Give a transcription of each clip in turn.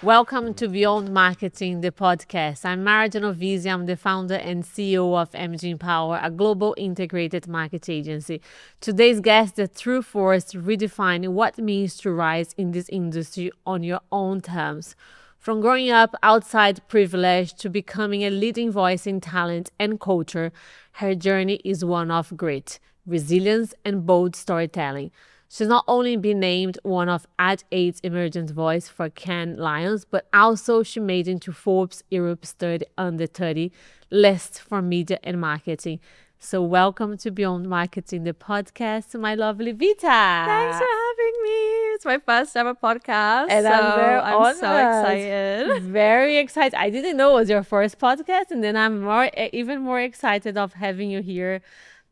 Welcome to Beyond Marketing, the podcast. I'm Maira Genovese. I'm the founder and CEO of Empower, a global integrated market agency. Today's guest, the true force, redefine what it means to rise in this industry on your own terms. From growing up outside privilege to becoming a leading voice in talent and culture, her journey is one of grit, resilience, and bold storytelling. She's not only been named one of Ad 8's emergent voice for Cannes Lions, but also she made into Forbes Europe's 30 under 30 list for media and marketing. So welcome to Beyond Marketing, the podcast, my lovely Bita. Thanks for having me. It's my first ever podcast. And I'm so excited. Very excited. I didn't know it was your first podcast, and then I'm even more excited of having you here.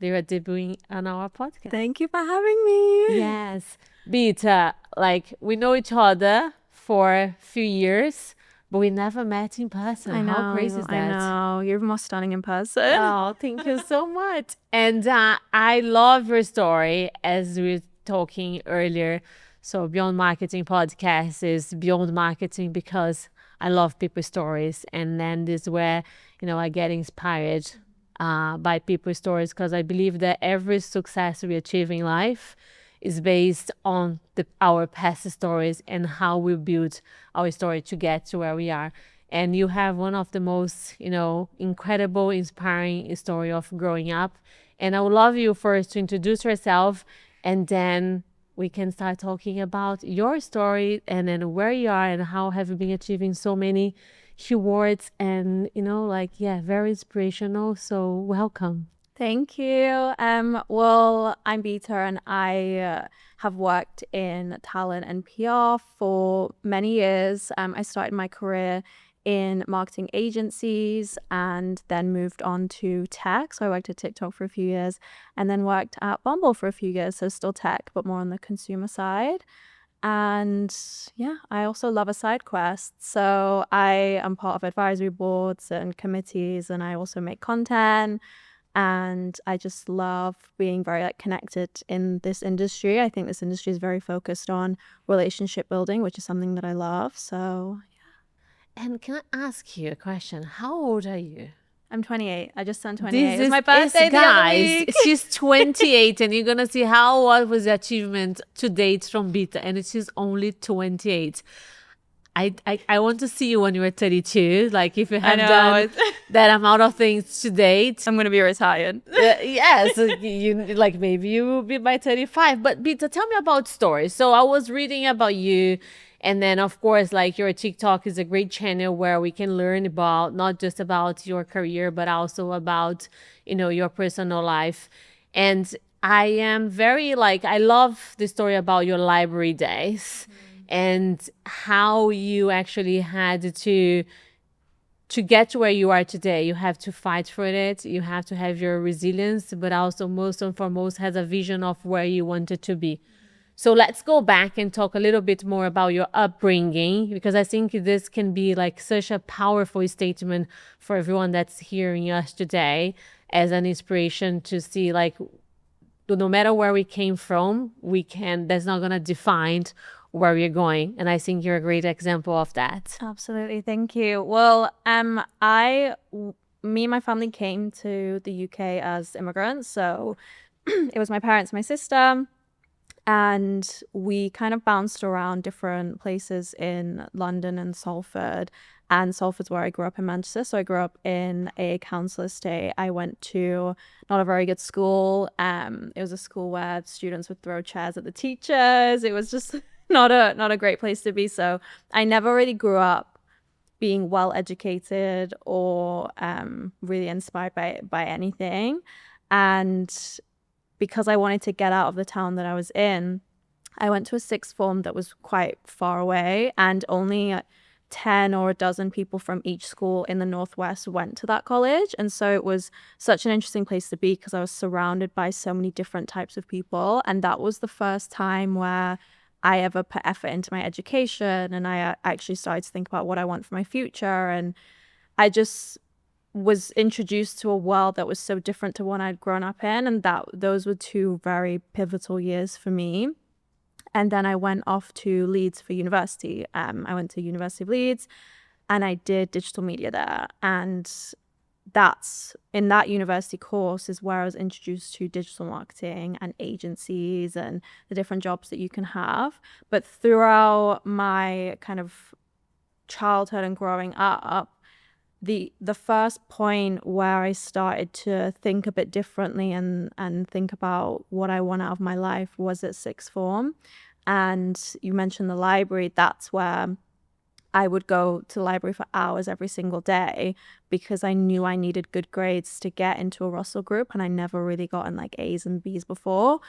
They are debuting on our podcast. Thank you for having me. Yes. Bita, we know each other for a few years, but we never met in person. I know, How crazy is that? I know. You're more stunning in person. Oh, thank you so much. And I love your story, as we were talking earlier. So Beyond Marketing podcast is Beyond Marketing because I love people's stories. And then this is where, I get inspired by people's stories, because I believe that every success we achieve in life is based on our past stories and how we build our story to get to where we are. And you have one of the most, incredible, inspiring story of growing up. And I would love you first to introduce yourself, and then we can start talking about your story and then where you are and how have you been achieving so many awards and, very inspirational. So welcome. Thank you. Well, I'm Bita, and I have worked in talent and PR for many years. I started my career in marketing agencies and then moved on to tech. So I worked at TikTok for a few years and then worked at Bumble for a few years. So still tech, but more on the consumer side. And I also love a side quest. So I am part of advisory boards and committees, and I also make content. And I just love being very connected in this industry. I think this industry is very focused on relationship building, which is something that I love. So And can I ask you a question? How old are you? I'm 28. I just turned 28. This It was my birthday the other week. She's 28 and you're going to see what was the achievement to date from Bita, and she's only 28. I want to see you when you're 32. If you have done that amount of things to date. I'm going to be retired. Yes, maybe you will be by 35. But Bita, tell me about stories. So I was reading about you. And then, of course, your TikTok is a great channel where we can learn about not just about your career, but also about, your personal life. And I am very I love the story about your library days and how you actually had to get to where you are today. You have to fight for it. You have to have your resilience, but also most and foremost has a vision of where you wanted to be. So let's go back and talk a little bit more about your upbringing, because I think this can be such a powerful statement for everyone that's hearing us today as an inspiration to see no matter where we came from, that's not going to define where we're going. And I think you're a great example of that. Absolutely. Thank you. Well, me and my family came to the UK as immigrants. So it was my parents, my sister, and we kind of bounced around different places in London and Salford. And Salford's where I grew up in Manchester. So I grew up in a council estate. I went to not a very good school. It was a school where students would throw chairs at the teachers. It was just not a great place to be. So I never really grew up being well educated or really inspired by anything. And because I wanted to get out of the town that I was in, I went to a sixth form that was quite far away, and only 10 or a dozen people from each school in the Northwest went to that college. And so it was such an interesting place to be because I was surrounded by so many different types of people. And that was the first time where I ever put effort into my education, and I actually started to think about what I want for my future. And I just was introduced to a world that was so different to one I'd grown up in, and those were two very pivotal years for me. And then I went off to Leeds for university. I went to University of Leeds, and I did digital media there. And that's in that university course is where I was introduced to digital marketing and agencies and the different jobs that you can have. But throughout my kind of childhood and growing up, the first point where I started to think a bit differently and think about what I want out of my life was at sixth form. And you mentioned the library. That's where I would go to the library for hours every single day because I knew I needed good grades to get into a Russell group, and I never really gotten like A's and B's before.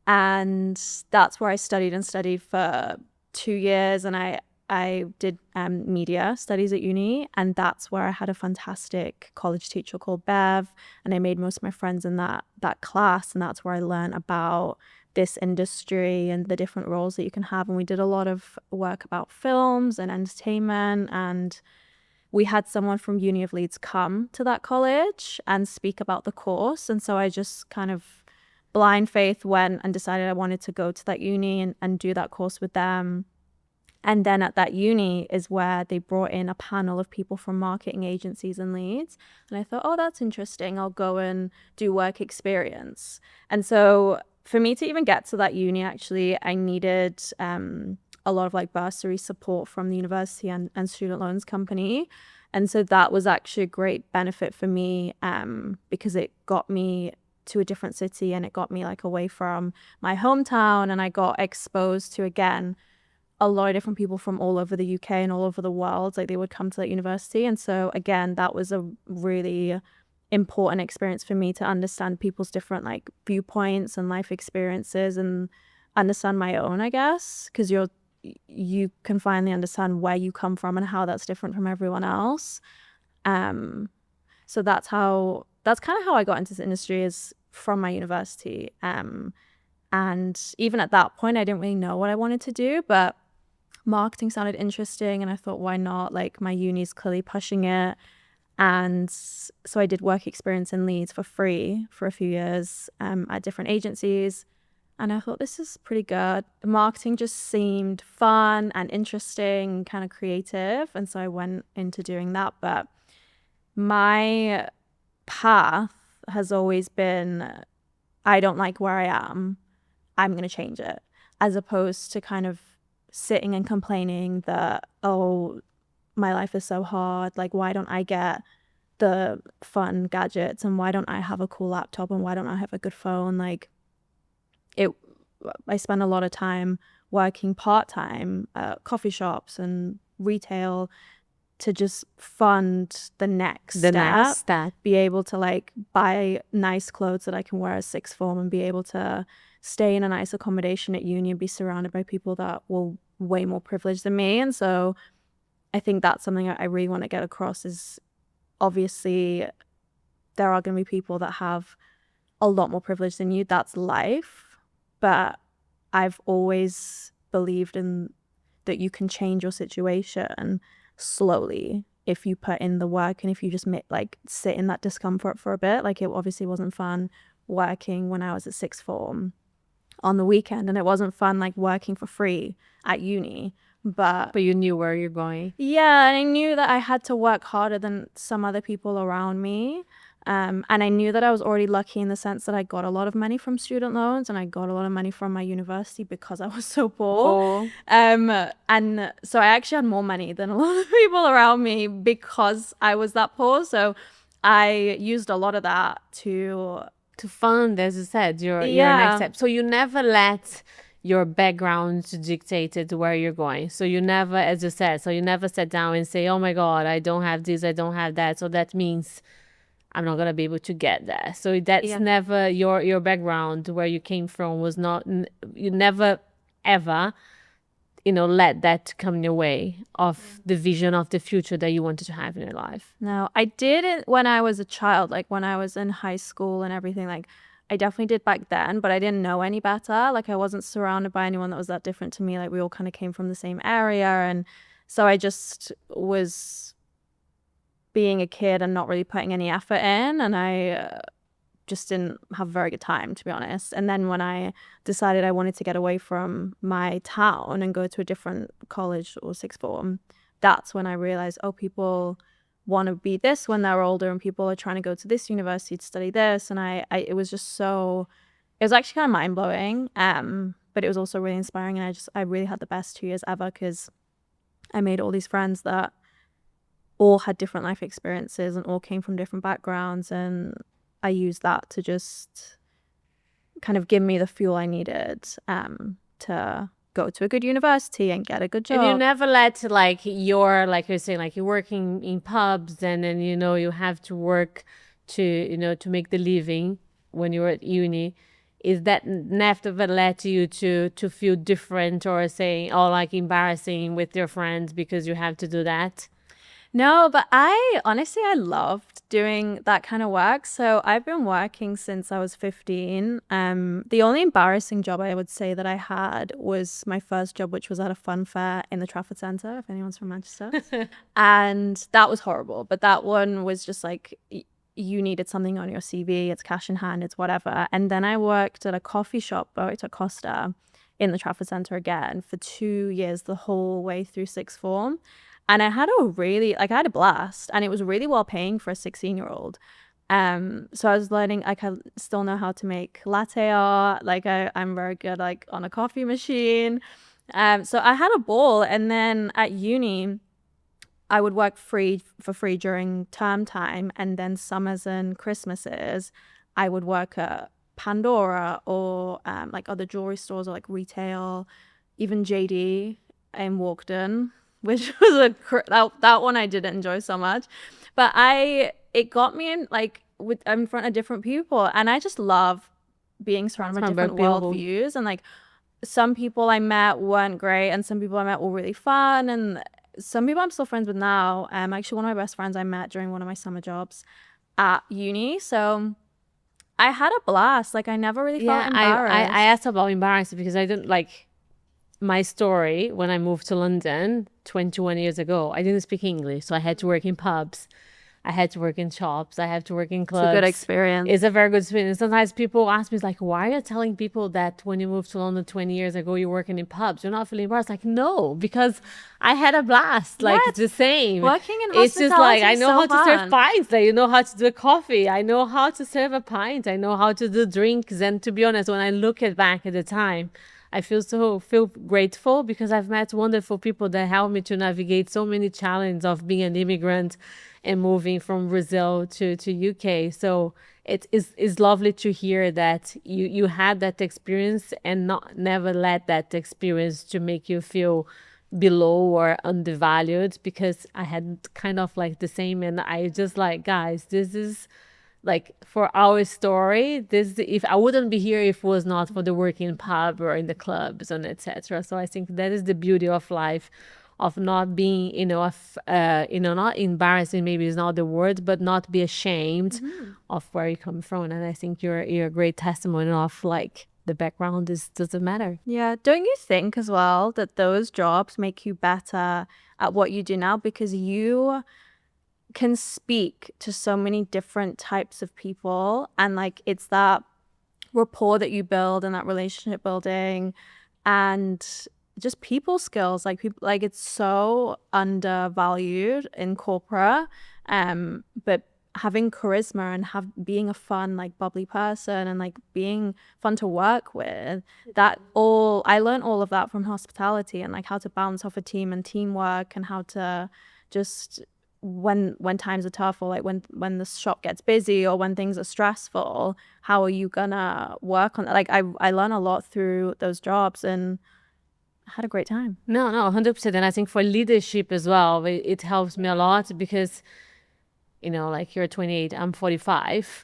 And that's where I studied for 2 years, and I did media studies at uni, and that's where I had a fantastic college teacher called Bev, and I made most of my friends in that class, and that's where I learned about this industry and the different roles that you can have. And we did a lot of work about films and entertainment, and we had someone from Uni of Leeds come to that college and speak about the course. And so I just kind of blind faith went and decided I wanted to go to that uni and do that course with them. And then at that uni is where they brought in a panel of people from marketing agencies in Leeds. And I thought, oh, that's interesting. I'll go and do work experience. And so for me to even get to that uni, actually, I needed a lot of like bursary support from the university and student loans company. And so that was actually a great benefit for me because it got me to a different city and it got me like away from my hometown. And I got exposed to, again, a lot of different people from all over the UK and all over the world. Like they would come to that university. And so again, that was a really important experience for me to understand people's different like viewpoints and life experiences and understand my own, I guess, because you can finally understand where you come from and how that's different from everyone else. So that's kind of how I got into this industry, is from my university. And even at that point, I didn't really know what I wanted to do, but marketing sounded interesting, and I thought, why not? Like my uni's clearly pushing it. And so I did work experience in Leeds for free for a few years at different agencies. And I thought, this is pretty good. Marketing just seemed fun and interesting, kind of creative. And so I went into doing that. But my path has always been, I don't like where I am, I'm going to change it. As opposed to kind of sitting and complaining that, oh, my life is so hard. Like, why don't I get the fun gadgets, and why don't I have a cool laptop, and why don't I have a good phone? Like, I spend a lot of time working part-time at coffee shops and retail to just fund the next step. Be able to like buy nice clothes that I can wear as sixth form, and be able to stay in a nice accommodation at uni and be surrounded by people that were way more privileged than me. And so I think that's something I really want to get across, is obviously there are going to be people that have a lot more privilege than you. That's life. But I've always believed in that you can change your situation slowly if you put in the work, and if you just sit in that discomfort for a bit. Like, it obviously wasn't fun working when I was at sixth form on the weekend, and it wasn't fun like working for free at uni. But you knew where you're going. Yeah, and I knew that I had to work harder than some other people around me. And I knew that I was already lucky in the sense that I got a lot of money from student loans, and I got a lot of money from my university because I was so poor. And so I actually had more money than a lot of people around me because I was that poor. So I used a lot of that to fund, as you said, your next step. So you never let your background dictated where you're going. So you never, as you said, you never sat down and say, oh my God, I don't have this, I don't have that, so that means I'm not gonna be able to get there. So that's never your background, where you came from was not, you never ever let that come in your way of the vision of the future that you wanted to have in your life. No, I did it when I was a child, like when I was in high school and everything. Like, I definitely did back then, but I didn't know any better. Like, I wasn't surrounded by anyone that was that different to me. Like, we all kind of came from the same area. And so I just was being a kid and not really putting any effort in, and I just didn't have a very good time, to be honest. And then when I decided I wanted to get away from my town and go to a different college or sixth form, that's when I realized, oh, people want to be this when they're older, and people are trying to go to this university to study this. And I it was just so, it was actually kind of mind-blowing, but it was also really inspiring. And I really had the best 2 years ever, because I made all these friends that all had different life experiences and all came from different backgrounds, and I used that to just kind of give me the fuel I needed to go to a good university and get a good job. And you never let like you're saying, like you're working in pubs, and then you have to work to to make the living when you're at uni. Is that never led you to feel different, or saying, oh, like embarrassing with your friends because you have to do that? No, but I loved doing that kind of work. So I've been working since I was 15. The only embarrassing job I would say that I had was my first job, which was at a fun fair in the Trafford Centre, if anyone's from Manchester. And that was horrible. But that one was just like, you needed something on your CV. It's cash in hand, it's whatever. And then I worked at a coffee shop, I worked at Costa in the Trafford Centre again for 2 years, the whole way through sixth form. And I had I had a blast, and it was really well paying for a 16-year-old. So I was learning, I can still know how to make latte art. Like I'm very good like on a coffee machine. So I had a ball. And then at uni, I would work for free during term time. And then summers and Christmases, I would work at Pandora or like other jewelry stores, or like retail, even JD in Walkden, which was that one I didn't enjoy so much, but it got me in front of different people, and I just love being surrounded by different worldviews. And like some people I met weren't great, and some people I met were really fun, and some people I'm still friends with now. Actually, one of my best friends I met during one of my summer jobs at uni. So I had a blast. Like I never really felt embarrassed. I asked about embarrassing because I didn't like my story. When I moved to London 21 years ago, I didn't speak English, so I had to work in pubs, I had to work in shops, I had to work in clubs. It's a good experience. It's a very good experience. Sometimes people ask me, like, why are you telling people that when you moved to London 20 years ago you're working in pubs, you're not feeling embarrassed? Like, no, because I had a blast. Like, it's the same. Working in hospitality, it's just like, I know so how to serve fun. pints, I know how to do coffee, I know how to serve a pint, I know how to do drinks. And to be honest, when I look back at the time, I feel grateful, because I've met wonderful people that helped me to navigate so many challenges of being an immigrant and moving from Brazil to UK. So it is lovely to hear that you had that experience, and never let that experience to make you feel below or undervalued, because I had kind of like the same. And I just like, guys, this is like, for our story, if I wouldn't be here if it was not for the work in pub or in the clubs and etc. So I think that is the beauty of life, of not being not embarrassing, maybe is not the word, but not be ashamed of where you come from. And I think you're a great testimony of like, the background doesn't matter. Yeah. Don't you think as well that those jobs make you better at what you do now, because you can speak to so many different types of people, and like it's that rapport that you build and that relationship building and just people skills. Like people, like it's so undervalued in corporate, but having charisma and being a fun, like bubbly person, and like being fun to work with, I learned all of that from hospitality, and like how to bounce off a team and teamwork, and how to just when times are tough, or like when the shop gets busy, or when things are stressful, how are you gonna work on that? Like I learned a lot through those jobs, and I had a great time. No, 100%. And I think for leadership as well, it helps me a lot, because like you're 28, I'm 45.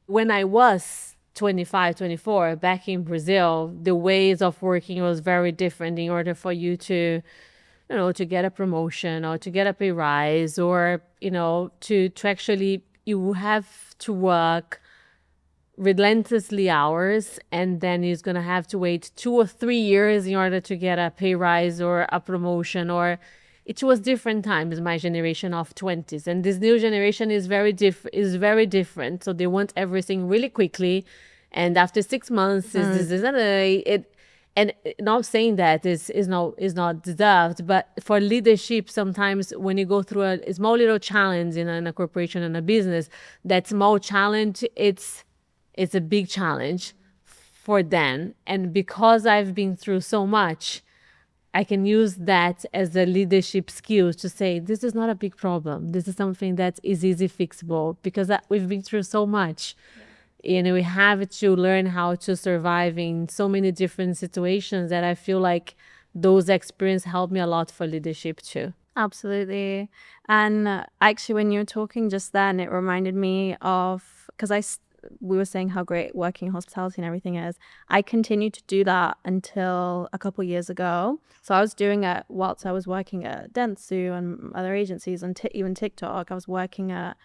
When I was 25, 24 back in Brazil, the ways of working was very different. In order for you to to get a promotion or to get a pay rise, or to actually, you have to work relentlessly hours, and then you're gonna have to wait 2 or 3 years in order to get a pay rise or a promotion, or it was different times, my generation of 20s, and this new generation is very different. So they want everything really quickly, and after 6 months and not saying that is not deserved, but for leadership, sometimes when you go through a small little challenge in a corporation and a business, that small challenge, it's a big challenge for them. And because I've been through so much, I can use that as a leadership skill to say, this is not a big problem. This is something that is easy fixable, because we've been through so much. We have to learn how to survive in so many different situations, that I feel like those experiences help me a lot for leadership too. Absolutely. And actually, when you were talking just then, it reminded me of, because we were saying how great working in hospitality and everything is. I continued to do that until a couple years ago. So I was doing it whilst I was working at Dentsu and other agencies, and even TikTok. I was working at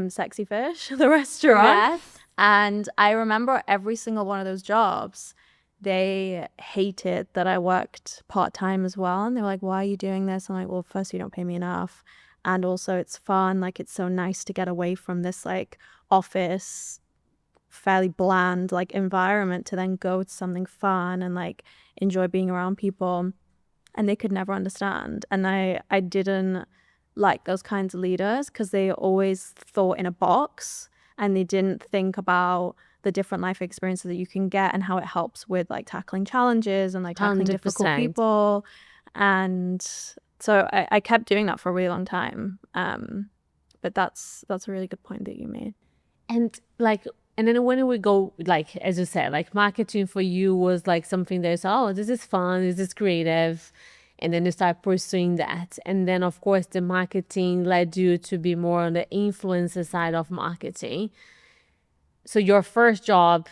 Sexy Fish, the restaurant. Yes. And I remember every single one of those jobs, they hated that I worked part-time as well. And they were like, why are you doing this? I'm like, well, first, you don't pay me enough. And also it's fun. Like, it's so nice to get away from this like office, fairly bland like environment, to then go to something fun and like enjoy being around people. And they could never understand. And I didn't like those kinds of leaders, because they always thought in a box, and they didn't think about the different life experiences that you can get and how it helps with like tackling challenges and like tackling difficult 100%. people. And so I kept doing that for a really long time. But that's a really good point that you made. And then when we go, like, as you said, like marketing for you was like something that's, oh, this is fun, this is creative. And then you start pursuing that. And then, of course, the marketing led you to be more on the influencer side of marketing. So your first job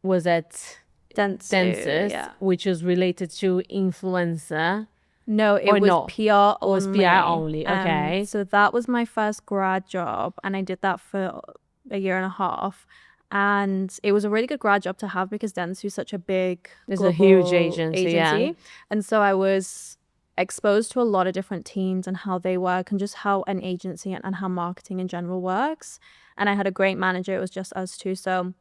was at Dentsu, yeah. which was related to influencer. No, it was PR only. It was PR only, okay. So that was my first grad job, and I did that for a year and a half. And it was a really good grad job to have, because Dentsu is such a big, It's a huge global agency, yeah. And so I was exposed to a lot of different teams and how they work, and just how an agency and how marketing in general works. And I had a great manager. It was just us two. So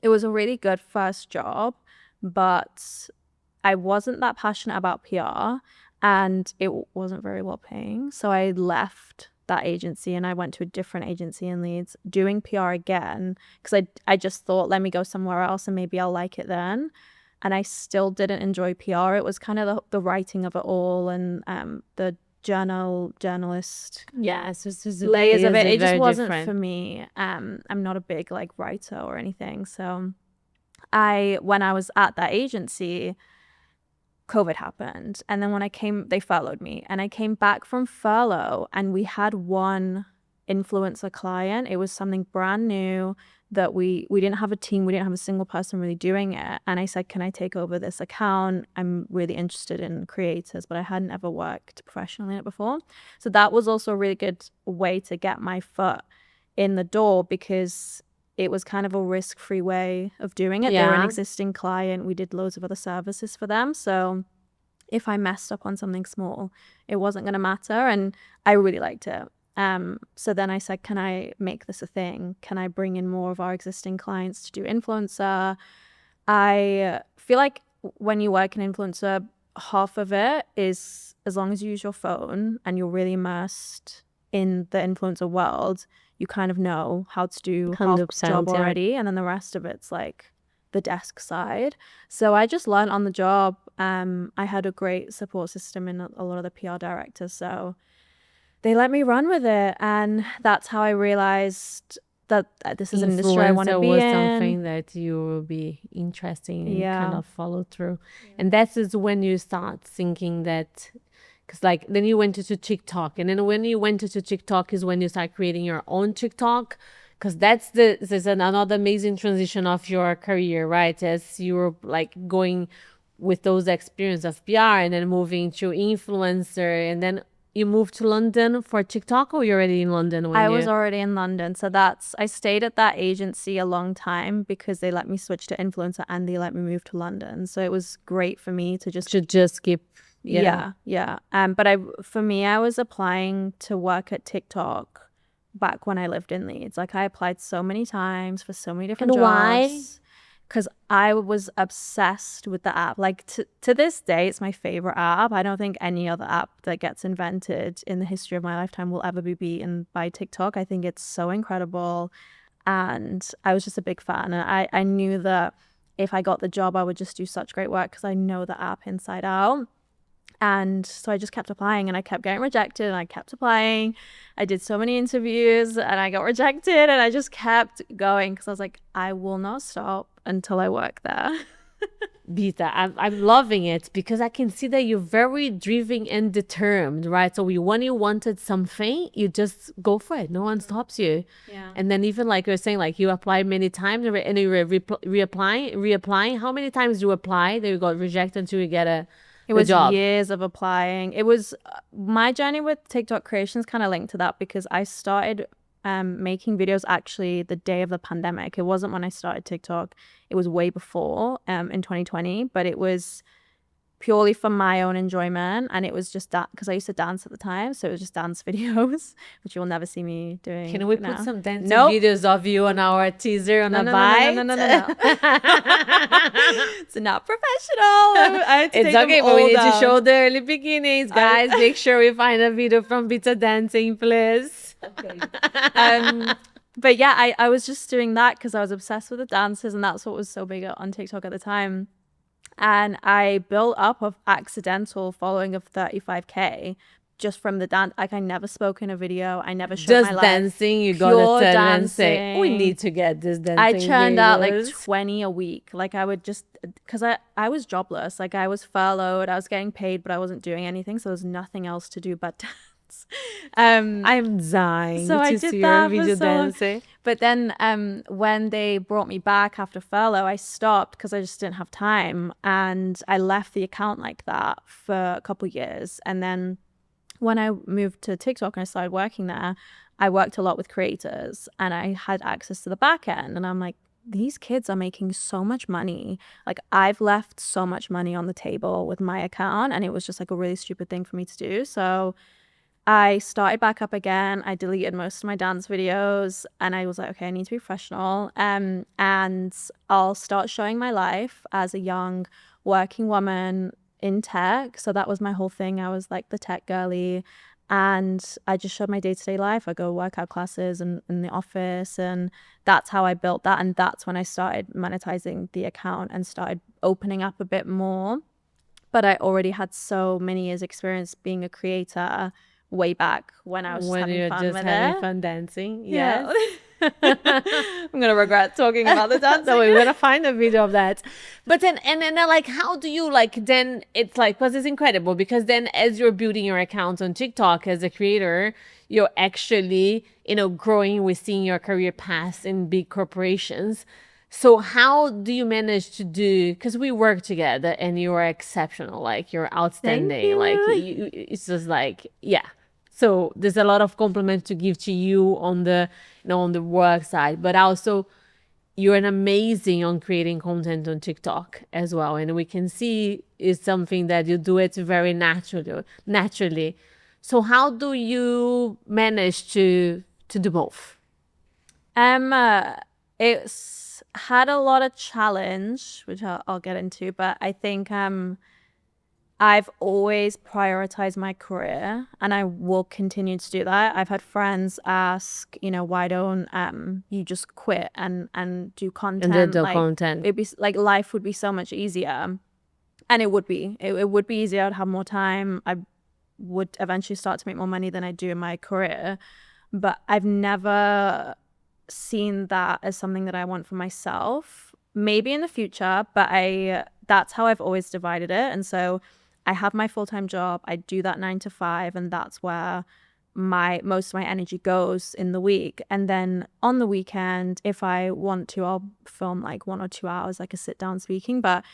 it was a really good first job, but I wasn't that passionate about PR, and it wasn't very well paying. So I left that agency and I went to a different agency in Leeds doing PR again, because I just thought, let me go somewhere else and maybe I'll like it then. And I still didn't enjoy PR. It was kind of the writing of it all, and the journalist Yes, layers of it. It just wasn't different for me. I'm not a big like writer or anything. So when I was at that agency, COVID happened. And then when they furloughed me, and I came back from furlough, and we had one influencer client. It was something brand new that we didn't have a team. We didn't have a single person really doing it. And I said, can I take over this account? I'm really interested in creators, but I hadn't ever worked professionally in it before. So that was also a really good way to get my foot in the door, because it was kind of a risk-free way of doing it. They were an existing client. We did loads of other services for them. So if I messed up on something small, it wasn't going to matter. And I really liked it. So then I said, can I make this a thing? Can I bring in more of our existing clients to do influencer? I feel like when you work in influencer, half of it is, as long as you use your phone and you're really immersed in the influencer world, you kind of know how to do half the job already. And then the rest of it's like the desk side. So I just learned on the job. I had a great support system in a lot of the PR directors. So they let me run with it. And that's how I realized that this is an industry I want to be in. Was something that you will be interested in, kind of follow through. And that is when you start thinking that, because like then you went into TikTok, and then when you went into TikTok is when you start creating your own TikTok, because there's another amazing transition of your career, right? As you were like going with those experience of PR and then moving to influencer, and then you moved to London for TikTok, or you're already in London? I was already in London. So I stayed at that agency a long time because they let me switch to influencer and they let me move to London. So it was great for me to just keep Yeah. But for me, I was applying to work at TikTok back when I lived in Leeds. Like I applied so many times for so many different And why? jobs because I was obsessed with the app. Like to this day, it's my favorite app. I don't think any other app that gets invented in the history of my lifetime will ever be beaten by TikTok. I think it's so incredible. And I was just a big fan. And I knew that if I got the job, I would just do such great work because I know the app inside out. And so I just kept applying and I kept getting rejected and I kept applying. I did so many interviews and I got rejected and I just kept going because I was like, I will not stop until I work there. Bita, I'm loving it because I can see that you're very driven and determined, right? So when you wanted something, you just go for it. No one stops you. Yeah. And then even like you're saying, like you applied many times and you were reapplying. How many times you applied that you got rejected until you get It was job? years of applying. It was my journey with TikTok creations kind of linked to that because I started making videos actually the day of the pandemic. It wasn't when I started TikTok. It was way before in 2020, but it was purely for my own enjoyment. And it was just that because I used to dance at the time. So it was just dance videos, which you'll never see me doing. Can we now. put some dancing Nope. videos of you on our teaser on a bite? No. It's not professional. It's okay, but we need to show the early beginnings, guys. Make sure we find a video from Bita dancing, please. Okay. But yeah, I was just doing that because I was obsessed with the dances and that's what was so big on TikTok at the time. And I built up an accidental following of 35K just from the dance. Like I nenever spoke in a video. I never showed just my life. dancing. You gotta turn and say, we need to get this dancing. I churned out like videos. 20 a week. Like I would just, because I was jobless. Like I was furloughed. I was getting paid, but I wasn't doing anything. So there was nothing else to do but dance. I'm dying so to I see did your that video for so long. dancing. But then when they brought me back after furlough, I stopped because I just didn't have time. And I left the account like that for a couple of years. And then when I moved to TikTok and I started working there, I worked a lot with creators and I had access to the back end. And I'm like, these kids are making so much money. Like I've left so much money on the table with my account. And it was just like a really stupid thing for me to do. So I started back up again. I deleted most of my dance videos and I was like, okay, I need to be professional. And I'll start showing my life as a young working woman in tech. So that was my whole thing. I was like the tech girly and I just showed my day-to-day life. I go workout classes and in the office and that's how I built that. And that's when I started monetizing the account and started opening up a bit more. But I already had so many years experience being a creator way back when I was just having fun with it. Fun dancing. Yes. I'm gonna regret talking about the dancing. So we're gonna find a video of that. But then like how do you like then it's like because it's incredible because then as you're building your account on TikTok as a creator, you're actually, growing within your career path in big corporations. So how do you manage to do, because we work together and you are exceptional, like you're outstanding. You. Like it's just like, yeah. So there's a lot of compliment to give to you on the, on the work side, but also you're an amazing on creating content on TikTok as well. And we can see it's something that you do it very naturally. So how do you manage to do both? It's had a lot of challenge, which I'll get into, but I think I've always prioritized my career and I will continue to do that. I've had friends ask, why don't you just quit and do content? And do content. It'd be like life would be so much easier. And it would be. It would be easier. I'd have more time. I would eventually start to make more money than I do in my career. But I've never seen that as something that I want for myself. Maybe in the future, but that's how I've always divided it. And so I have my full-time job. I do that 9 to 5, and that's where most of my energy goes in the week. And then on the weekend, if I want to, I'll film like 1 or 2 hours, like a sit-down speaking. But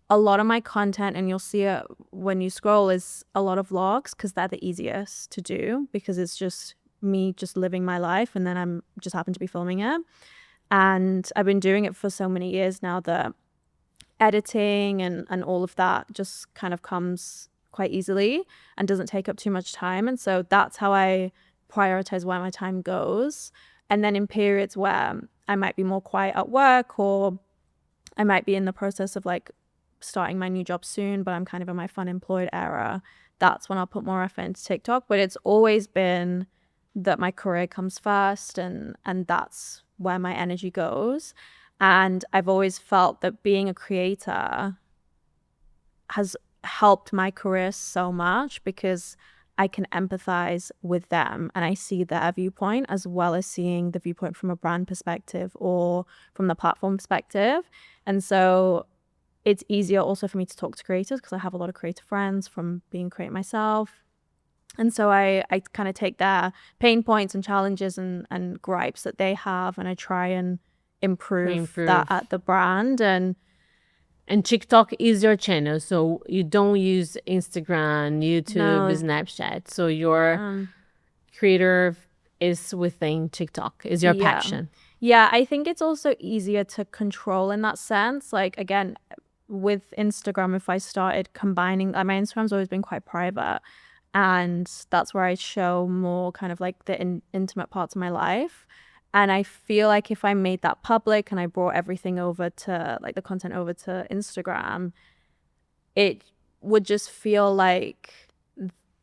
a lot of my content, and you'll see it when you scroll, is a lot of vlogs because they're the easiest to do because it's just me just living my life, and then I'm just happen to be filming it. And I've been doing it for so many years now that editing and all of that just kind of comes quite easily and doesn't take up too much time. And so that's how I prioritize where my time goes. And then in periods where I might be more quiet at work, or I might be in the process of like starting my new job soon, but I'm kind of in my fun employed era, that's when I'll put more effort into TikTok. But it's always been that my career comes first, and that's where my energy goes. And I've always felt that being a creator has helped my career so much, because I can empathize with them and I see their viewpoint as well as seeing the viewpoint from a brand perspective or from the platform perspective. And so it's easier also for me to talk to creators because I have a lot of creative friends from being creative myself. And so I kind of take their pain points and challenges and gripes that they have, and I try and improve that at the brand. And TikTok is your channel, so you don't use Instagram, YouTube, Snapchat. So your creator is within TikTok, is your passion. Yeah, I think it's also easier to control in that sense. Like, again, with Instagram, if I started combining, my Instagram's always been quite private, and that's where I show more kind of like the intimate parts of my life. And I feel like if I made that public and I brought everything over to like the content over to Instagram, it would just feel like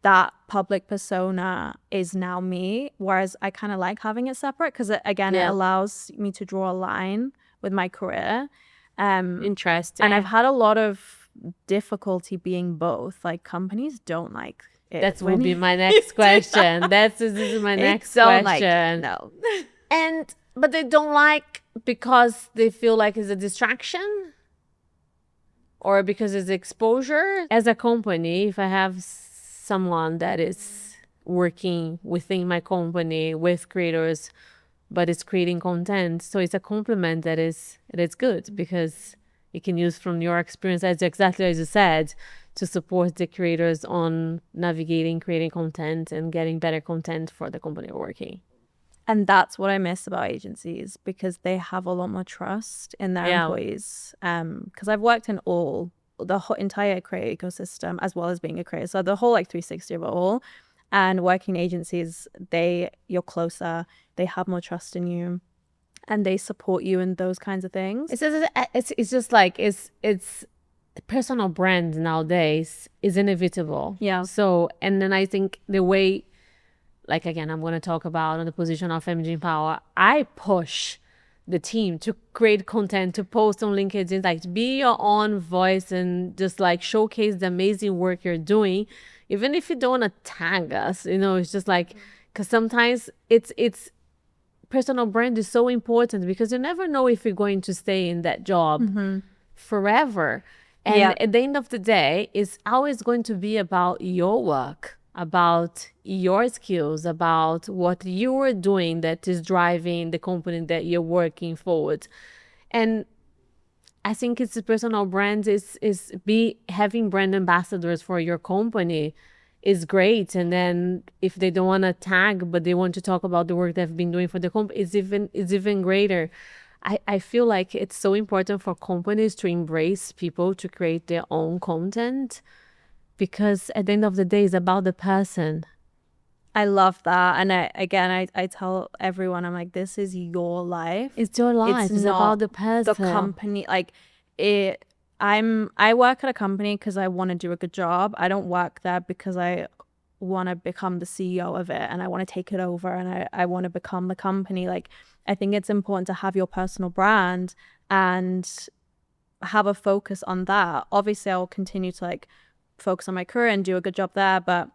that public persona is now me. Whereas I kind of like having it separate because, again, it allows me to draw a line with my career. Interesting. And I've had a lot of difficulty being both. Like, companies don't like it. That will be my next question. This is my next question. Like it, no. But they don't like because they feel like it's a distraction, or because it's exposure. As a company, if I have someone that is working within my company with creators, but it's creating content, so it's a compliment that is good, because you can use from your experience, as exactly as you said, to support the creators on navigating, creating content, and getting better content for the company you're working. And that's what I miss about agencies, because they have a lot more trust in their employees. Because I've worked in the whole entire creator ecosystem, as well as being a creator. So the whole like 360 of it all. And working in agencies, you're closer, they have more trust in you, and they support you in those kinds of things. It's just like it's personal brand nowadays is inevitable. Yeah. So, and then I think the way, like, again, I'm going to talk about on the position of MG Power, I push the team to create content, to post on LinkedIn, like be your own voice and just like showcase the amazing work you're doing, even if you don't want to tag us, it's just like, because sometimes it's personal brand is so important, because you never know if you're going to stay in that job forever. And at the end of the day, it's always going to be about your work, about your skills, about what you are doing that is driving the company that you're working forward. And I think it's a personal brand is having brand ambassadors for your company is great. And then if they don't want to tag, but they want to talk about the work they've been doing for the company, it's even greater. I feel like it's so important for companies to embrace people to create their own content, because at the end of the day, it's about the person. I love that. And I tell everyone, I'm like, this is your life. It's your life. It's about the person. The company, like I work at a company because I want to do a good job. I don't work there because I want to become the CEO of it and I want to take it over and I want to become the company. Like, I think it's important to have your personal brand and have a focus on that. Obviously, I'll continue to like focus on my career and do a good job there, but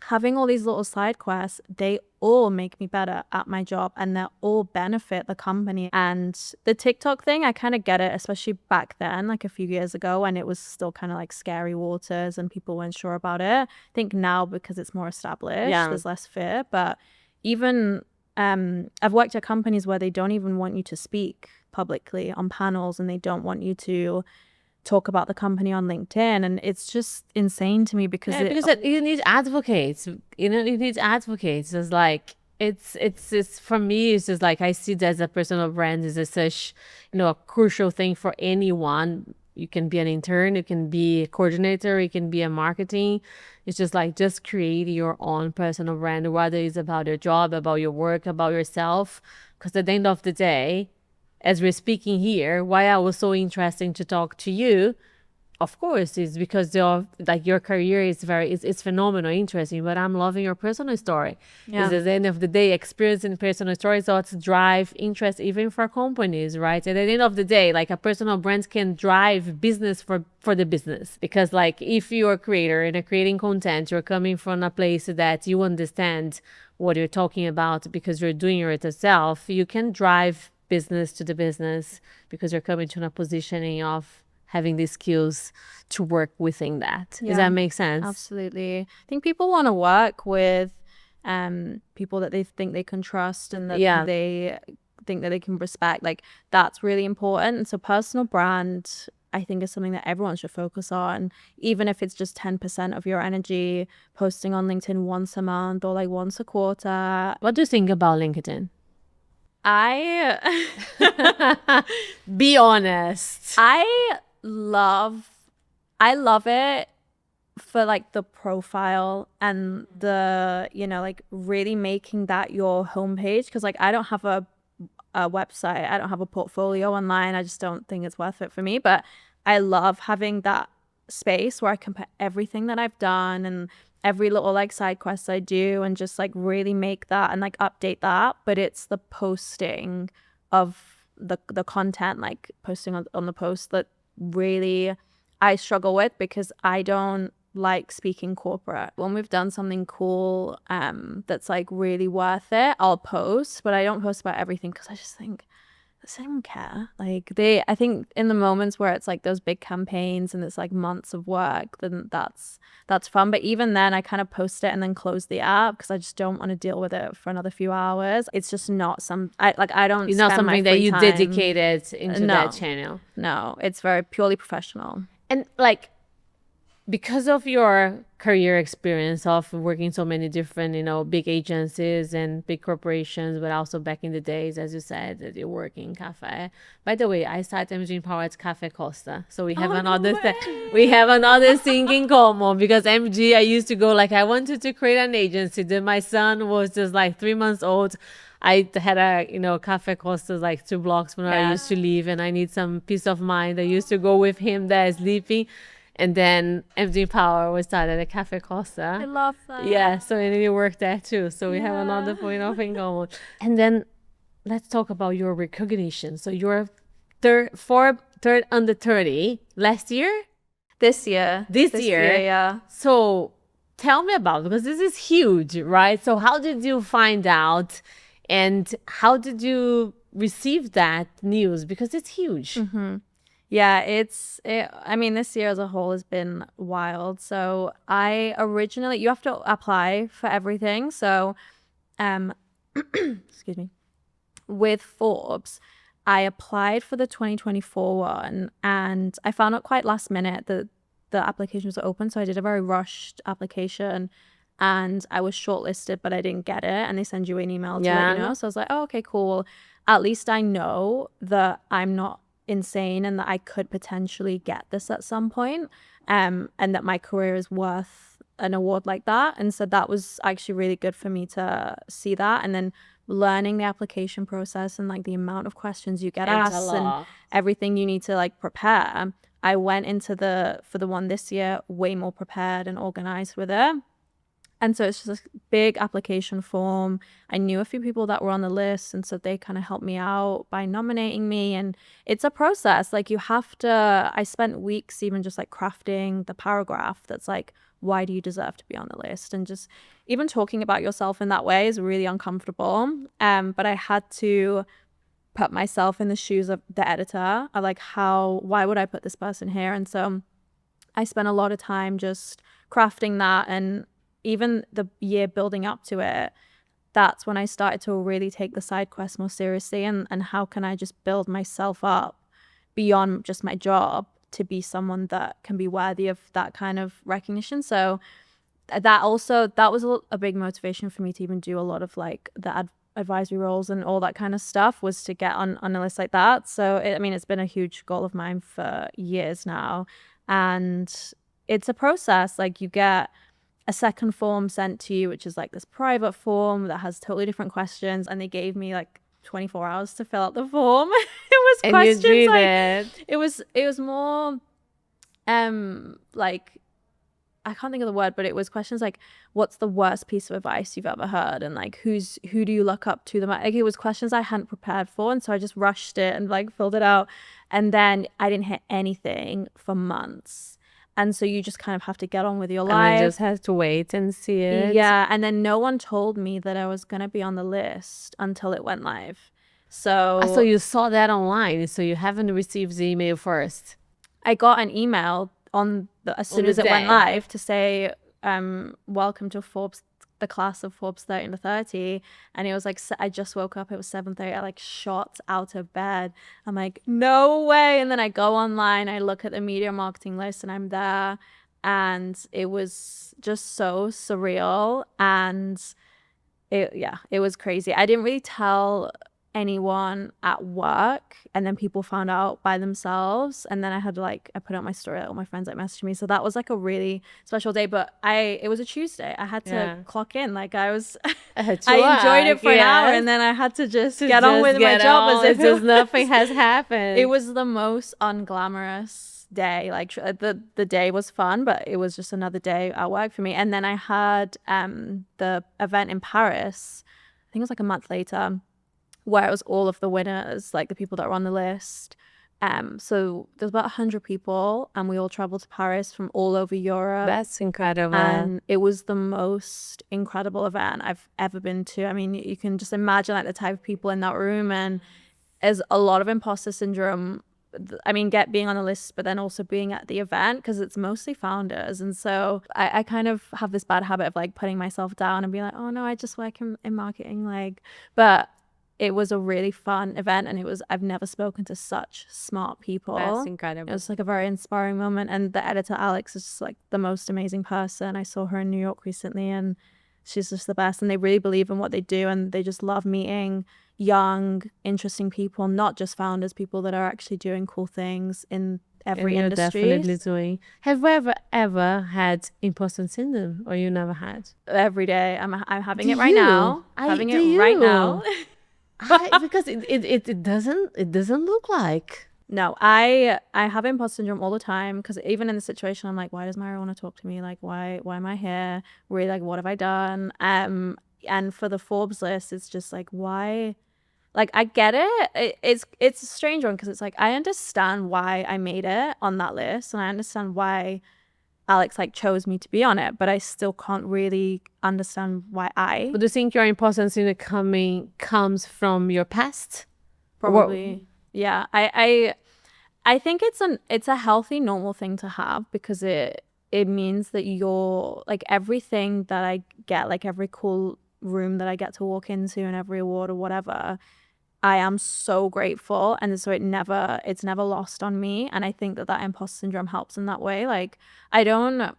having all these little side quests, they all make me better at my job and they all benefit the company. And the TikTok thing, I kind of get it, especially back then, like a few years ago, when it was still kind of like scary waters and people weren't sure about it. I think now, because it's more established, there's less fear. But even I've worked at companies where they don't even want you to speak publicly on panels and they don't want you to talk about the company on LinkedIn, and it's just insane to me because you need advocates. You need advocates. It's like it's for me. It's just like I see that as a personal brand is such a crucial thing for anyone. You can be an intern, you can be a coordinator, you can be a marketing. It's just like, just create your own personal brand, whether it's about your job, about your work, about yourself. Because at the end of the day, as we're speaking here, why I was so interesting to talk to you, of course, is because your career is it's phenomenal, interesting, but I'm loving your personal story. Yeah. Is at the end of the day, experiencing personal stories ought to drive interest even for companies, right? And at the end of the day, like, a personal brand can drive business for the business. Because like, if you're a creator and creating content, you're coming from a place that you understand what you're talking about because you're doing it yourself, you can drive business to the business because you're coming to a positioning of having these skills to work within that. Does that make sense? Absolutely. I think people want to work with people that they think they can trust and that they think that they can respect. Like, that's really important. And so personal brand, I think, is something that everyone should focus on, even if it's just 10% of your energy, posting on LinkedIn once a month or like once a quarter. What do you think about LinkedIn? Be honest. I love it for like the profile and the, you know, like really making that your homepage, because like I don't have a website, I don't have a portfolio online, I just don't think it's worth it for me. But I love having that space where I can put everything that I've done and every little like side quest I do and just like really make that and like update that. But it's the posting of the content, like posting on the post, that really I struggle with, because I don't like speaking corporate. When we've done something cool that's like really worth it, I'll post, but I don't post about everything because I just think, does anyone care? Like, I think in the moments where it's like those big campaigns and it's like months of work, then that's fun. But even then, I kind of post it and then close the app because I just don't want to deal with it for another few hours. It's just not I don't. It's not something that you time. dedicated into that channel. No, it's very purely professional. And like, because of your career experience of working so many different, you know, big agencies and big corporations, but also back in the days, as you said, that you work in cafe. By the way, I started MG Empower at Cafe Costa, so we have another thing in common. Because MG, I used to go, like, I wanted to create an agency. Then my son was just like 3 months old. I had a, you know, Cafe Costa like 2 blocks from where I used to live, and I need some peace of mind. I used to go with him there sleeping. And then MG Power was started at Cafe Costa. I love that. Yeah, so and then you work there too. So we have another point of in common. And then let's talk about your recognition. So you're third under 30 last year? This year, yeah. So tell me about it, because this is huge, right? So how did you find out, and how did you receive that news? Because it's huge. Mm-hmm. Yeah, I mean, this year as a whole has been wild. So you have to apply for everything. So, excuse me, with Forbes, I applied for the 2024 one, and I found out quite last minute that the applications were open. So I did a very rushed application, and I was shortlisted, but I didn't get it. And they send you an email to let you know. So I was like, oh, okay, cool. At least I know that I'm not insane and that I could potentially get this at some point, and that my career is worth an award like that. And so that was actually really good for me to see that. And then learning the application process and like the amount of questions you get asked and everything you need to like prepare. I went into for the one this year way more prepared and organized with it. And so it's just a big application form. I knew a few people that were on the list, and so they kind of helped me out by nominating me. And it's a process. Like, I spent weeks even just like crafting the paragraph that's like, why do you deserve to be on the list? And just even talking about yourself in that way is really uncomfortable. But I had to put myself in the shoes of the editor. I like, why would I put this person here? And so I spent a lot of time just crafting that. And even the year building up to it, that's when I started to really take the side quest more seriously, and how can I just build myself up beyond just my job to be someone that can be worthy of that kind of recognition. So that was a big motivation for me to even do a lot of like the advisory roles and all that kind of stuff was to get on a list like that. So it's been a huge goal of mine for years now, and it's a process. Like, you get a second form sent to you, which is like this private form that has totally different questions, and they gave me like 24 hours to fill out the form. It was And questions you did like it. it was more like, I can't think of the word, but it was questions like, what's the worst piece of advice you've ever heard, and like, who do you look up to? Like, it was questions I hadn't prepared for, and so I just rushed it and like filled it out, and then I didn't hit anything for months. And so you just kind of have to get on with your And I life. just had to wait and see it. Yeah, and then no one told me that I was gonna be on the list until it went live. So So you saw that online, so you haven't received the email first. I got an email as soon as it went day. live to say, welcome to Forbes, the class of Forbes 30 to 30. And it was like, I just woke up, it was 7:30. I like shot out of bed. I'm like, no way. And then I go online, I look at the media marketing list, and I'm there. And it was just so surreal. And it was crazy. I didn't really tell anyone at work, and then people found out by themselves, and then I had like, I put out my story, all my friends like messaged me, so that was like a really special day. But it was a Tuesday, I had to clock in, like I was I enjoyed it for an hour, and then I had to just get on with my job as if just nothing has happened. it was the most unglamorous day. Like, the day was fun, but it was just another day at work for me. And then I had the event in Paris, I think it was like a month later, where it was all of the winners, like the people that were on the list. So there's about 100 people, and we all traveled to Paris from all over Europe. That's incredible. And it was the most incredible event I've ever been to. I mean, you can just imagine like the type of people in that room, and there's a lot of imposter syndrome. I mean, being on the list, but then also being at the event, because it's mostly founders. And so I kind of have this bad habit of like putting myself down and being like, oh no, I just work in marketing. Like, but it was a really fun event, and I've never spoken to such smart people. That's incredible. It was like a very inspiring moment. And the editor, Alex, is just like the most amazing person. I saw her in New York recently, and she's just the best. And they really believe in what they do, and they just love meeting young, interesting people, not just founders, people that are actually doing cool things in every industry. Definitely doing. Have you ever had imposter syndrome, or you never had? Every day. I'm having it right now. Having it right now. Because it doesn't look like. No, I have imposter syndrome all the time, because even in the situation, I'm like, why does Maira want to talk to me? Like, why am I here? Really, like, what have I done? And for the Forbes list, it's just like, why? Like, I get it. It's a strange one, because it's like, I understand why I made it on that list, and I understand why Alex like chose me to be on it, but I still can't really understand why I. But do you think your imposter syndrome comes from your past? Probably. Yeah. I think it's a healthy, normal thing to have, because it means that you're like, everything that I get, like every cool room that I get to walk into, and every award or whatever, I am so grateful, and so it's never lost on me. And I think that imposter syndrome helps in that way. Like, I don't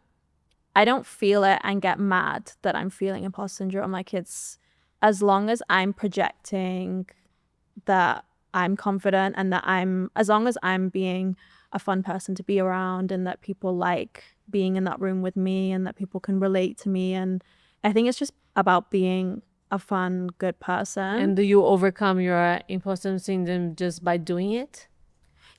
feel it and get mad that I'm feeling imposter syndrome. Like, it's, as long as I'm projecting that I'm confident, and that as long as I'm being a fun person to be around, and that people like being in that room with me, and that people can relate to me. And I think it's just about being a fun, good person. And do you overcome your imposter syndrome just by doing it?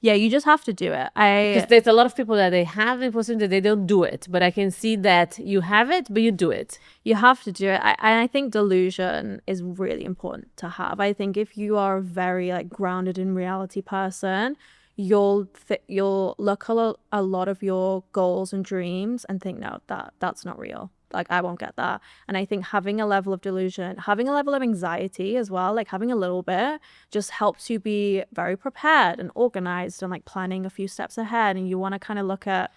Yeah, you just have to do it. Because there's a lot of people that they have imposter syndrome, they don't do it. But I can see that you have it, but you do it. You have to do it. I think delusion is really important to have. I think if you are a very like grounded in reality person, you'll look at a lot of your goals and dreams and think, no, that's not real. Like, I won't get that. And I think having a level of delusion, having a level of anxiety as well, like having a little bit, just helps you be very prepared and organized, and like planning a few steps ahead. And you want to kind of look at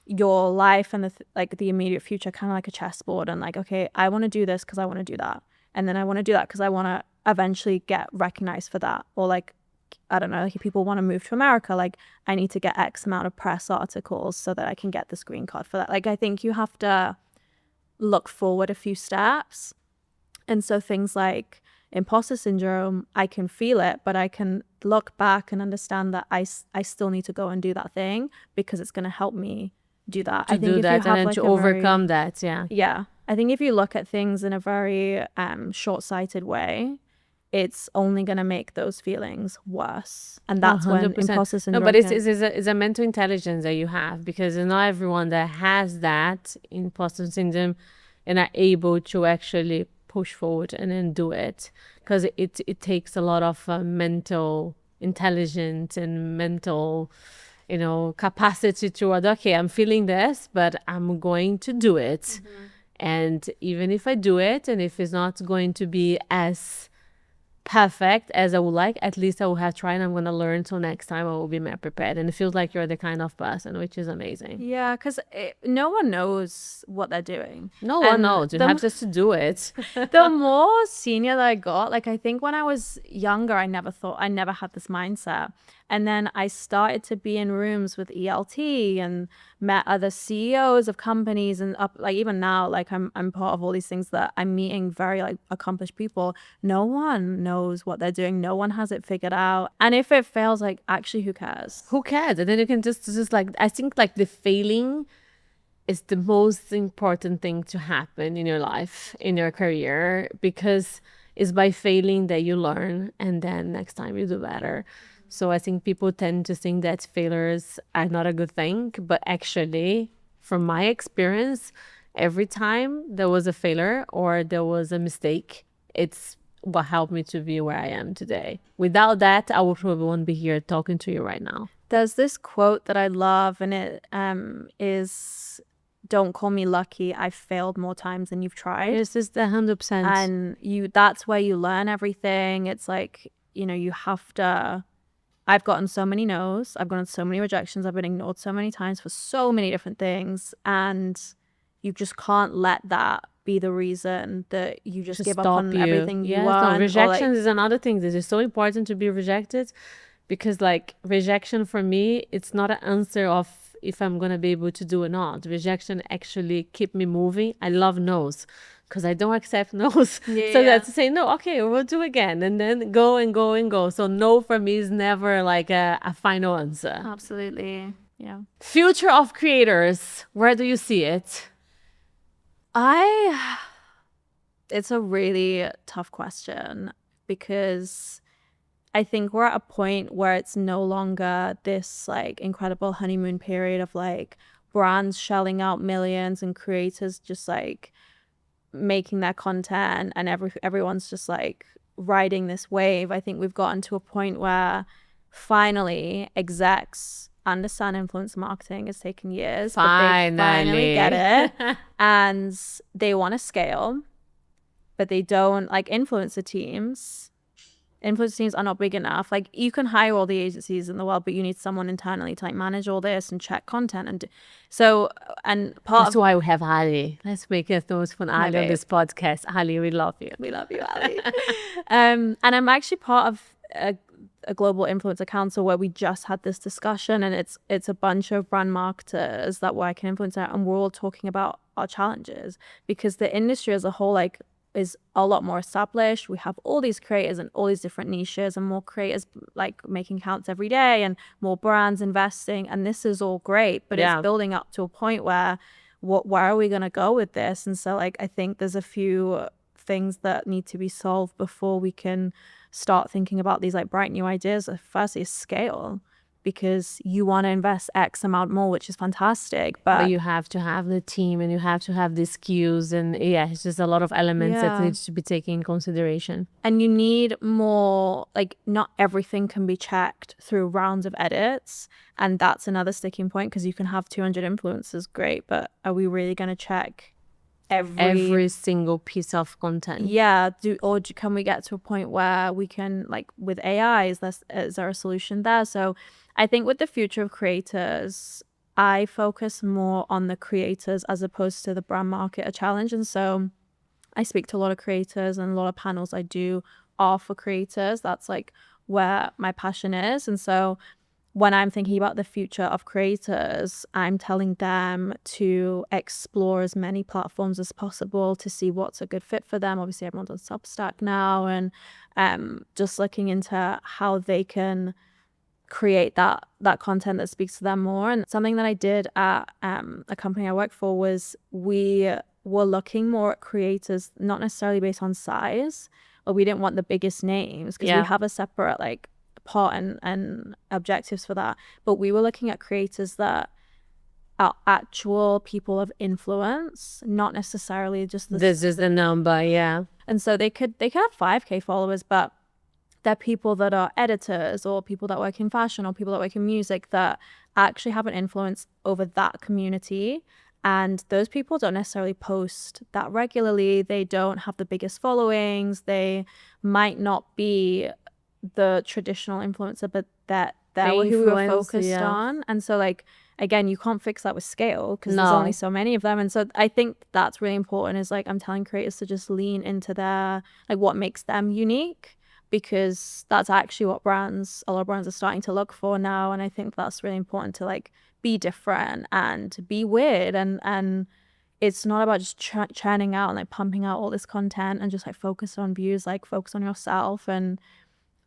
your life and the immediate future kind of like a chessboard, and like, okay, I want to do this because I want to do that, and then I want to do that because I want to eventually get recognized for that. Or like, I don't know, like if people want to move to America, like I need to get X amount of press articles so that I can get this green card for that. Like, I think you have to look forward a few steps. And so things like imposter syndrome, I can feel it, but I can look back and understand that I still need to go and do that thing because it's going to help me do that. To do that and then to overcome that. Yeah. I think if you look at things in a very short-sighted way, it's only going to make those feelings worse. And that's when 100%. imposter syndrome. No, but it's a mental intelligence that you have, because not everyone that has that imposter syndrome and are able to actually push forward and then do it, because it takes a lot of mental intelligence and mental capacity to, okay, I'm feeling this, but I'm going to do it. And even if I do it, and if it's not going to be as perfect as I would like, at least I will have tried, and I'm going to learn, so next time I will be more prepared. And it feels like you're the kind of person, which is amazing. Yeah, because no one knows what they're doing. No one knows. You have just to do it. The more senior that I got, like, I think when I was younger, I never had this mindset. And then I started to be in rooms with ELT and met other CEOs of companies, and like even now, like I'm part of all these things that I'm meeting very like accomplished people. No one knows what they're doing. No one has it figured out. And if it fails, like, actually, who cares? Who cares? And then you can just like, I think like the failing is the most important thing to happen in your life, in your career, because it's by failing that you learn, and then next time you do better. So I think people tend to think that failures are not a good thing, but actually, from my experience, every time there was a failure or there was a mistake, it's what helped me to be where I am today. Without that, I would probably won't be here talking to you right now. There's this quote that I love, and it is, "Don't call me lucky. I've failed more times than you've tried." This is the 100%. And that's where you learn everything. It's like, you have to. I've gotten so many no's. I've gotten so many rejections. I've been ignored so many times for so many different things. And you just can't let that be the reason that you just give up on everything you want. No, rejection is another thing. This is so important to be rejected, because like rejection for me, it's not an answer of if I'm going to be able to do or not. Rejection actually keep me moving. I love no's, because I don't accept no's. So that's to say, no, okay, we'll do again, and then go and go and go. So no for me is never like a final answer. Absolutely. Yeah. Future of creators, where do you see it? It's a really tough question, because I think we're at a point where it's no longer this like incredible honeymoon period of like brands shelling out millions and creators just like making their content, and everyone's just like riding this wave. I think we've gotten to a point where finally execs understand influencer marketing. It's taken years, but they finally get it. And they want to scale, but they don't. Like influencer teams are not big enough. Like you can hire all the agencies in the world, but you need someone internally to like manage all this and check content. And so, and that's why we have Ali. Let's make it the most fun Ali on this podcast. Ali, we love you. We love you, Ali. And I'm actually part of a global influencer council where we just had this discussion, and it's a bunch of brand marketers that work in influencer, and we're all talking about our challenges, because the industry as a whole like is a lot more established. We have all these creators and all these different niches, and more creators like making counts every day, and more brands investing, and this is all great, but it's building up to a point where where are we going to go with this? And so like I think there's a few things that need to be solved before we can start thinking about these like bright new ideas. Firstly is scale, because you want to invest X amount more, which is fantastic, but you have to have the team, and you have to have the skills, and it's just a lot of elements that needs to be taken in consideration. And you need more, like not everything can be checked through rounds of edits, and that's another sticking point, because you can have 200 influencers, great, but are we really going to check every single piece of content? Can we get to a point where we can, like with AI, is there a solution there? So I think with the future of creators, I focus more on the creators as opposed to the brand marketer challenge. And so I speak to a lot of creators, and a lot of panels I do are for creators. That's like where my passion is. And so when I'm thinking about the future of creators, I'm telling them to explore as many platforms as possible to see what's a good fit for them. Obviously, everyone's on Substack now, and just looking into how they can create that content that speaks to them more. And something that I did at a company I worked for was we were looking more at creators, not necessarily based on size, or we didn't want the biggest names because we have a separate like pot and objectives for that, but we were looking at creators that are actual people of influence, not necessarily just this is the number. And so they could have 5K followers, but they're people that are editors or people that work in fashion or people that work in music that actually have an influence over that community. And those people don't necessarily post that regularly. They don't have the biggest followings. They might not be the traditional influencer, but they're who we were focused on. And so like, again, you can't fix that with scale because there's only so many of them. And so I think that's really important, is like I'm telling creators to just lean into their like what makes them unique, because that's actually what a lot of brands are starting to look for now. And I think that's really important, to like be different and to be weird, and it's not about just churning out and like pumping out all this content and just like focus on views. Like focus on yourself and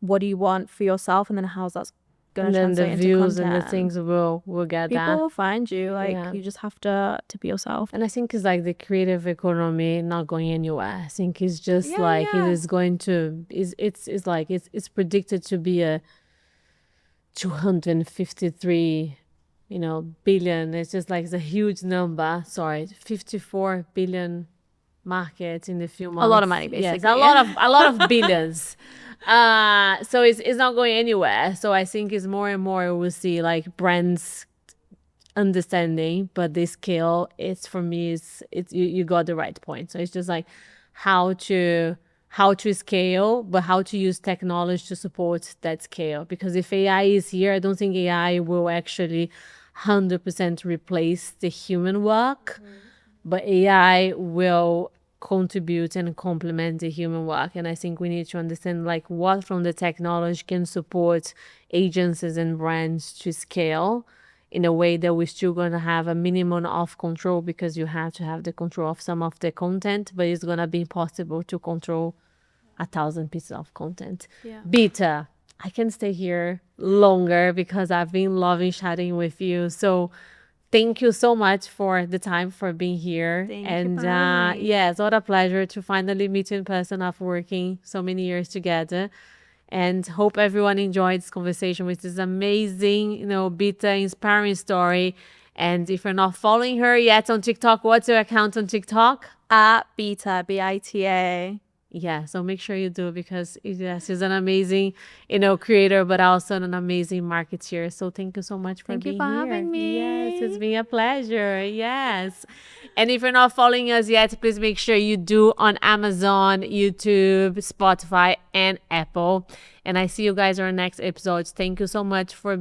what do you want for yourself, and then how's that's going to translate into views content. And the things will get People that. will find you. Like you just have to be yourself. And I think it's like the creative economy not going anywhere. I think it's just it is going to it's like it's predicted to be a 253 billion. It's just like it's a huge number. 54 billion market in the few months. A lot of money, basically. Yes, a lot of billions. So it's not going anywhere. So I think it's more and more we'll see like brands understanding, but the scale, it's for me, it's you got the right point. So it's just like how to scale, but how to use technology to support that scale. Because if AI is here, I don't think AI will actually 100% replace the human work, but AI will contribute and complement the human work. And I think we need to understand like what from the technology can support agencies and brands to scale in a way that we're still going to have a minimum of control, because you have to have the control of some of the content, but it's going to be impossible to control 1,000 pieces of content. Bita, I can stay here longer because I've been loving chatting with you. So thank you so much for the time, for being here. Thank you for having me. It's what a pleasure to finally meet you in person after working so many years together. And hope everyone enjoyed this conversation with this amazing, Bita inspiring story. And if you're not following her yet on TikTok, what's your account on TikTok? At Bita, Bita. Yeah, so make sure you do, because yes, she's an amazing, creator, but also an amazing marketeer. So thank you so much for being here. Thank you for having me. Yes, it's been a pleasure. Yes. And if you're not following us yet, please make sure you do on Amazon, YouTube, Spotify, and Apple. And I see you guys on our next episodes. Thank you so much for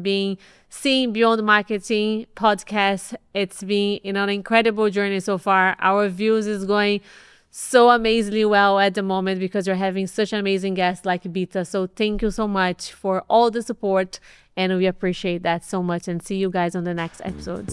seeing Beyond Marketing podcast. It's been an incredible journey so far. Our views is going so amazingly well at the moment because you're having such an amazing guest like Bita. So thank you so much for all the support, and we appreciate that so much, and see you guys on the next episode.